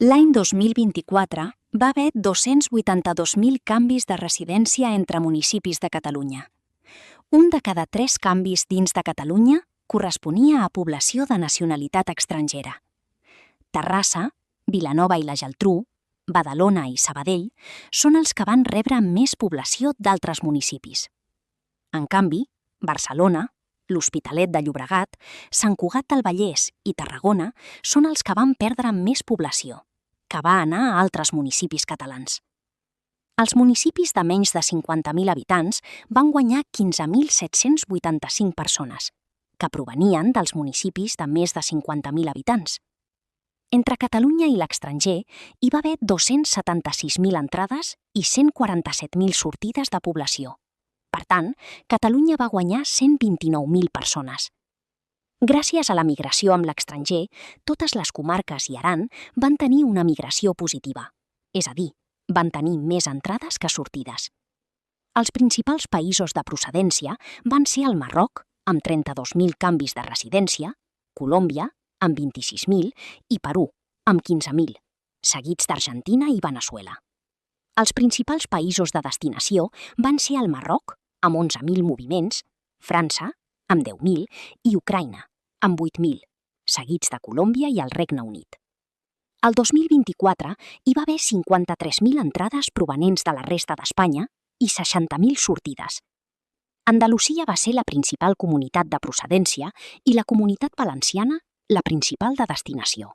L'any 2024 va haver 282.000 canvis de residència entre municipis de Catalunya. Un de cada 3 canvis dins de Catalunya corresponia a població de nacionalitat estrangera. Terrassa, Vilanova i la Geltrú, Badalona i Sabadell són els que van rebre més població d'altres municipis. En canvi, Barcelona, l'Hospitalet de Llobregat, Sant Cugat del Vallès i Tarragona són els que van perdre més població, que va anar a altres municipis catalans. Els municipis de menys de 50.000 habitants van guanyar 15.785 persones, que provenien dels municipis de més de 50.000 habitants. Entre Catalunya i l'estranger hi va haver 276.000 entrades i 147.000 sortides de població. Per tant, Catalunya va guanyar 129.000 persones. Gràcies a la migració amb l'estranger, totes les comarques i Aran van tenir una migració positiva, és a dir, van tenir més entrades que sortides. Els principals països de procedència van ser el Marroc, amb 32.000 canvis de residència, Colòmbia, amb 26.000, i Perú, amb 15.000, seguits d'Argentina i Veneçuela. Els principals països de destinació van ser el Marroc, amb 11.000 moviments, França, amb 10.000, i Ucraïna, amb 8.000, seguits de Colòmbia i el Regne Unit. El 2024 hi va haver 53.000 entrades provenents de la resta d'Espanya i 60.000 sortides. Andalusia va ser la principal comunitat de procedència i la Comunitat Valenciana la principal de destinació.